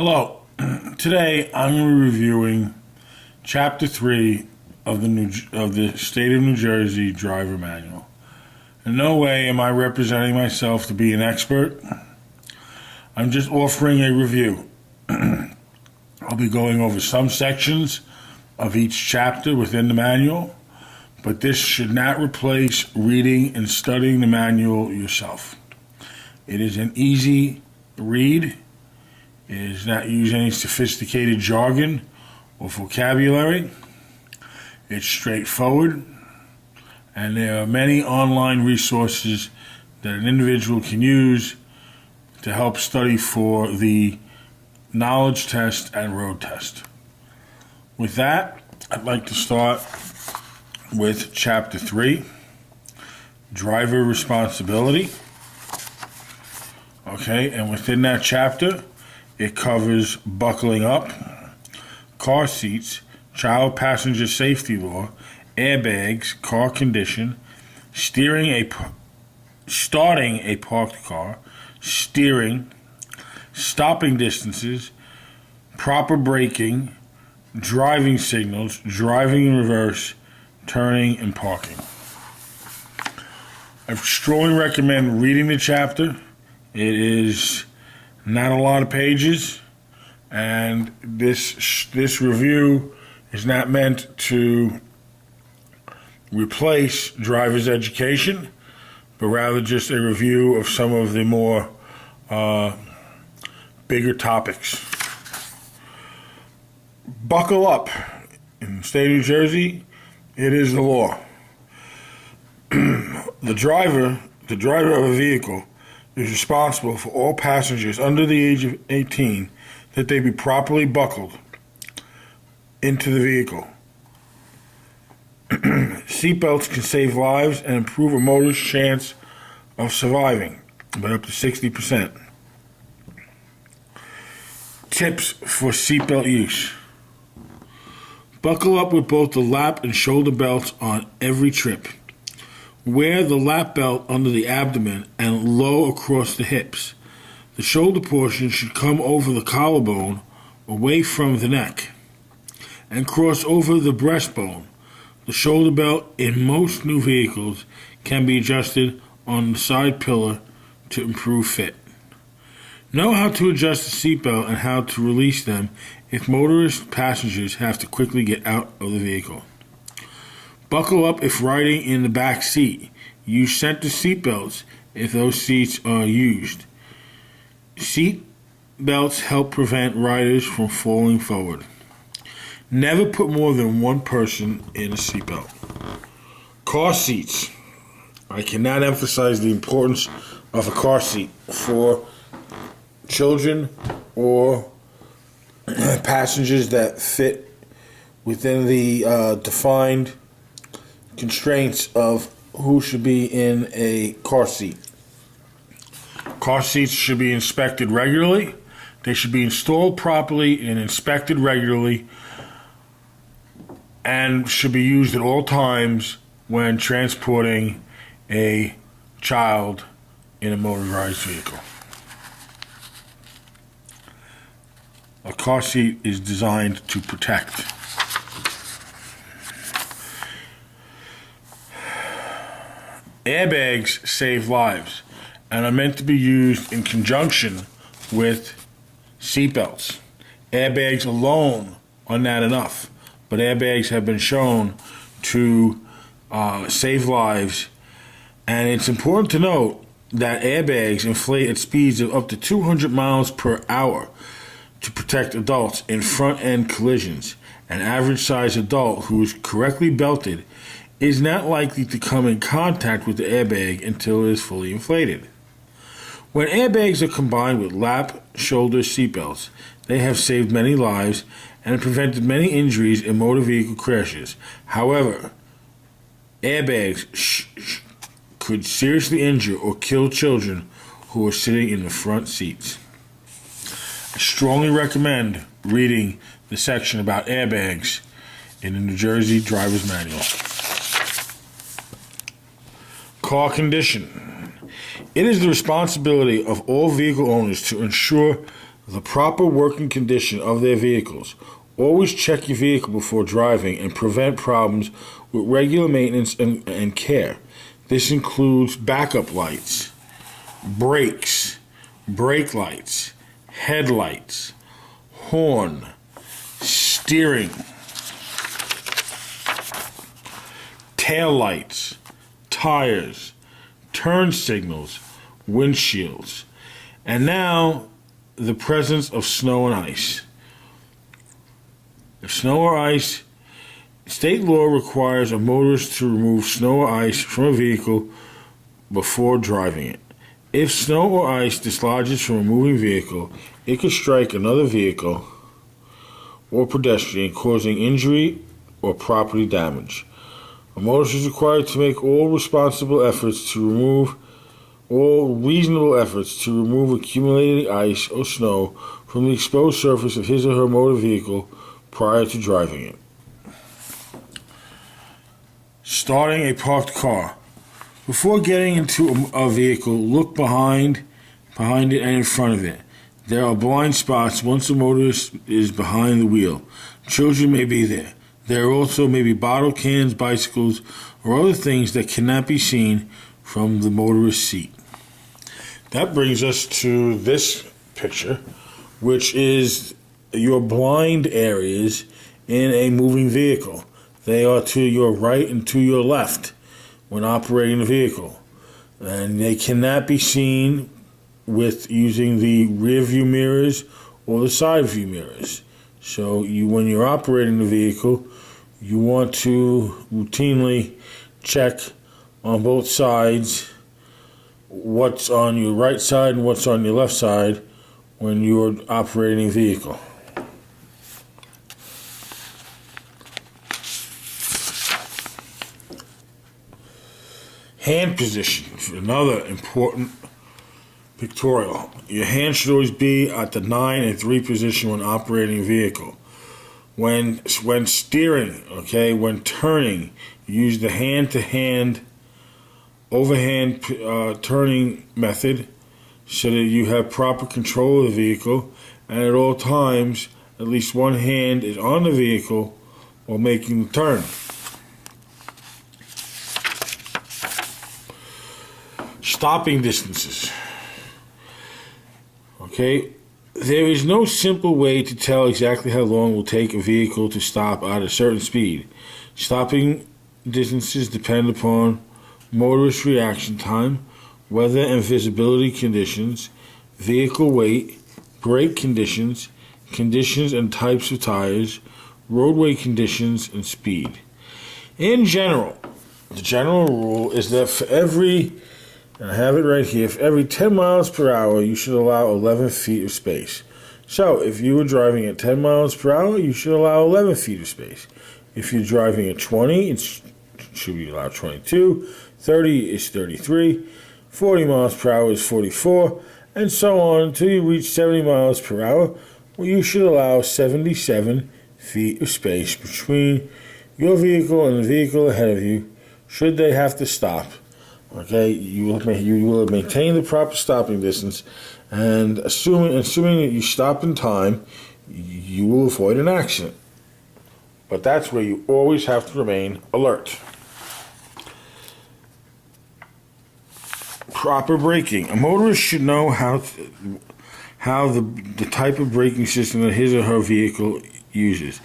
Hello. Today I'm going to be reviewing Chapter 3 of the State of New Jersey Driver Manual. In no way am I representing myself to be an expert. I'm just offering a review. I'll be going over some sections of each chapter within the manual, but this should not replace reading and studying the manual yourself. It is an easy read. It does not use any sophisticated jargon or vocabulary. It's straightforward, and there are many online resources that an individual can use to help study for the knowledge test and road test. With that, I'd like to start with Chapter 3, Driver Responsibility. Okay, and within that chapter, it covers buckling up, car seats, child passenger safety law, airbags, car condition, starting a parked car, steering, stopping distances, proper braking, driving signals, driving in reverse, turning, and parking. I strongly recommend reading the chapter. It is not a lot of pages, and this review is not meant to replace driver's education, but rather just a review of some of the more bigger topics. Buckle up. In the state of New Jersey, it is the law. The driver of a vehicle is responsible for all passengers under the age of 18 that they be properly buckled into the vehicle. Seatbelts can save lives and improve a motorist's chance of surviving by up to 60%. Tips for seatbelt use. Buckle up with both the lap and shoulder belts on every trip. Wear the lap belt under the abdomen and low across the hips. The shoulder portion should come over the collarbone, away from the neck, and cross over the breastbone. The shoulder belt in most new vehicles can be adjusted on the side pillar to improve fit. Know how to adjust the seatbelt and how to release them if motorist passengers have to quickly get out of the vehicle. Buckle up if riding in the back seat. Use center seat belts if those seats are used. Seat belts help prevent riders from falling forward. Never put more than one person in a seat belt. Car seats. I cannot emphasize the importance of a car seat for children or passengers that fit within the defined constraints of who should be in a car seat. Car seats should be inspected regularly. They should be installed properly and inspected regularly, and should be used at all times when transporting a child in a motorized vehicle. A car seat is designed to protect. Airbags save lives and are meant to be used in conjunction with seatbelts. Airbags alone are not enough, but airbags have been shown to save lives, and it's important to note that airbags inflate at speeds of up to 200 miles per hour to protect adults in front-end collisions. An average-sized adult who is correctly belted is not likely to come in contact with the airbag until it is fully inflated. When airbags are combined with lap, shoulder seatbelts, they have saved many lives and prevented many injuries in motor vehicle crashes. However, airbags could seriously injure or kill children who are sitting in the front seats. I strongly recommend reading the section about airbags in the New Jersey Driver's Manual. Car condition. It is the responsibility of all vehicle owners to ensure the proper working condition of their vehicles. Always check your vehicle before driving and prevent problems with regular maintenance and care. This includes backup lights, brakes, brake lights, headlights, horn, steering, tail lights, tires, turn signals, windshields, and now the presence of snow and ice. If snow or ice, state law requires a motorist to remove snow or ice from a vehicle before driving it. If snow or ice dislodges from a moving vehicle, it could strike another vehicle or pedestrian, causing injury or property damage. A motorist is required to make all reasonable efforts to remove accumulated ice or snow from the exposed surface of his or her motor vehicle prior to driving it. Starting a parked car. Before getting into a vehicle, look behind it and in front of it. There are blind spots once a motorist is behind the wheel. Children may be there. There also may be bottle cans, bicycles, or other things that cannot be seen from the motorist's seat. That brings us to this picture, which is your blind areas in a moving vehicle. They are to your right and to your left when operating the vehicle. And they cannot be seen with using the rear view mirrors or the side view mirrors. So when you're operating the vehicle, you want to routinely check on both sides what's on your right side and what's on your left side when you're operating a vehicle. Hand position, another important pictorial. Your hand should always be at the 9 and 3 position when operating a vehicle. When steering, when turning, use the hand-to-hand, overhand turning method so that you have proper control of the vehicle, and at all times, at least one hand is on the vehicle while making the turn. Stopping distances. There is no simple way to tell exactly how long it will take a vehicle to stop at a certain speed. Stopping distances depend upon motorist reaction time, weather and visibility conditions, vehicle weight, brake conditions, conditions and types of tires, roadway conditions, and speed. In general, the general rule is that for every, and I have it right here, for every 10 miles per hour, you should allow 11 feet of space. So, if you were driving at 10 miles per hour, you should allow 11 feet of space. If you're driving at 20, it should be allowed 22, 30 is 33, 40 miles per hour is 44, and so on until you reach 70 miles per hour, where you should allow 77 feet of space between your vehicle and the vehicle ahead of you, should they have to stop. You will maintain the proper stopping distance, and assuming that you stop in time, you will avoid an accident. But that's where you always have to remain alert. Proper braking. A motorist should know how the type of braking system that his or her vehicle uses.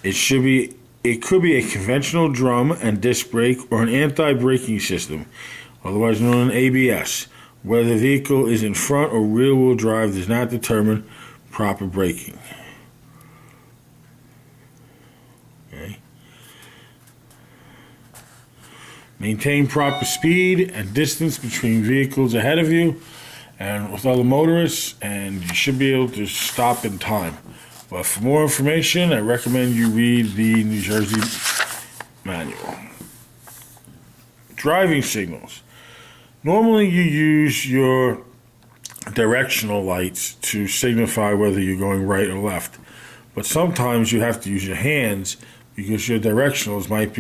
It could be a conventional drum and disc brake or an anti-braking system, otherwise known as ABS. Whether the vehicle is in front or rear-wheel drive does not determine proper braking. Maintain proper speed and distance between vehicles ahead of you and with other motorists, and you should be able to stop in time. But for more information, I recommend you read the New Jersey manual. Driving signals. Normally you use your directional lights to signify whether you're going right or left. But sometimes you have to use your hands because your directionals might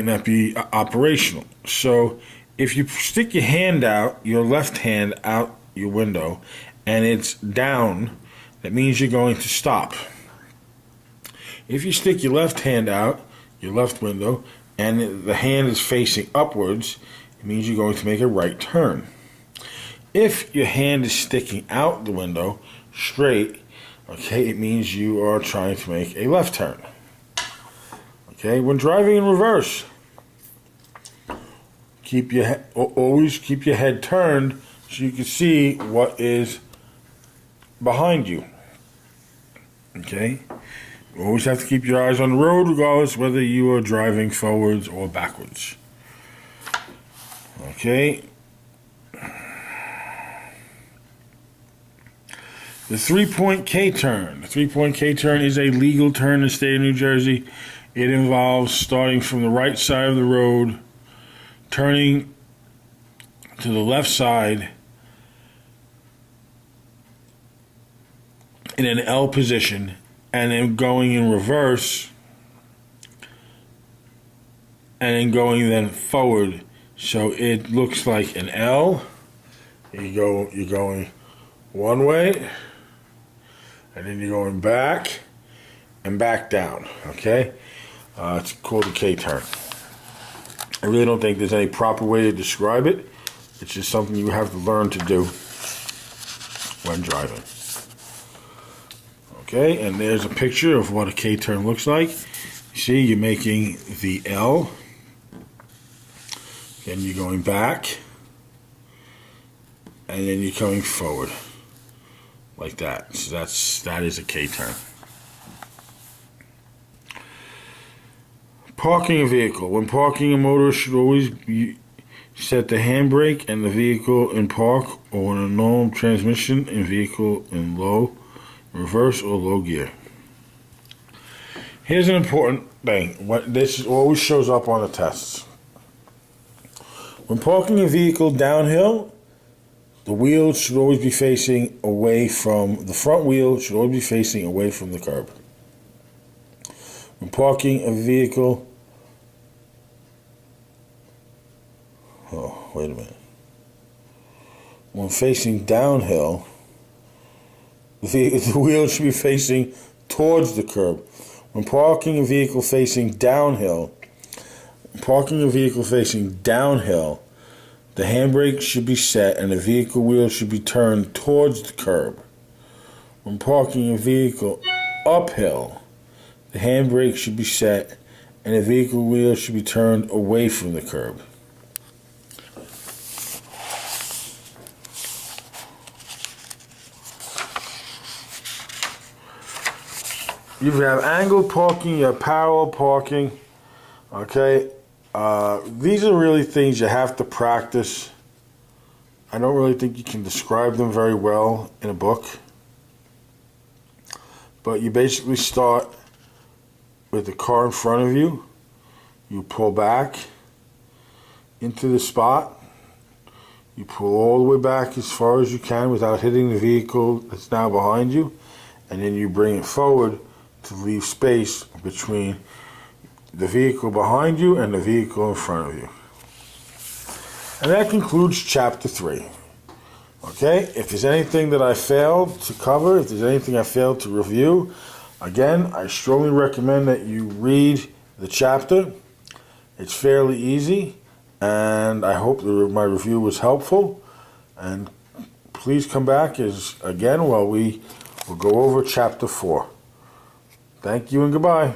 not be operational. So if you stick your hand out, your left hand out your window, and it's down, that means you're going to stop. If you stick your left hand out, your left window, and the hand is facing upwards, it means you're going to make a right turn. If your hand is sticking out the window straight, okay, it means you are trying to make a left turn. Okay, when driving in reverse, always keep your head turned so you can see what is behind you. Okay, you always have to keep your eyes on the road, regardless whether you are driving forwards or backwards. Okay. The three-point K-turn. The three-point K-turn is a legal turn in the state of New Jersey. It involves starting from the right side of the road, turning to the left side in an L position, and then going in reverse, and then going forward. So it looks like an L. You're going one way, and then you're going back and back down. Okay, it's called a K-turn. I really don't think there's any proper way to describe it. It's just something you have to learn to do when driving. Okay, and there's a picture of what a K-turn looks like. You see, you're making the L, then you're going back, and then you're coming forward like that. So that is a K-turn. Parking a vehicle. When parking, a motorist should always set the handbrake and the vehicle in park or in a normal transmission and vehicle in low, reverse, or low gear. Here's an important thing. This always shows up on the tests. When parking a vehicle downhill, the wheels should always be facing away from, the front wheel should always be facing away from the curb. When parking a vehicle, wait a minute. When facing downhill, the wheel should be facing towards the curb. When parking a vehicle facing downhill, the handbrake should be set and the vehicle wheel should be turned towards the curb. When parking a vehicle uphill, the handbrake should be set and the vehicle wheel should be turned away from the curb. You have angled parking, you have parallel parking, okay? These are really things you have to practice. I don't really think you can describe them very well in a book. But you basically start with the car in front of you. You pull back into the spot. You pull all the way back as far as you can without hitting the vehicle that's now behind you. And then you bring it forward to leave space between the vehicle behind you and the vehicle in front of you. And that concludes chapter 3. Okay, if there's anything that I failed to cover, if there's anything I failed to review, again, I strongly recommend that you read the chapter. It's fairly easy, and I hope my review was helpful. And please come back again while we will go over chapter 4. Thank you and goodbye.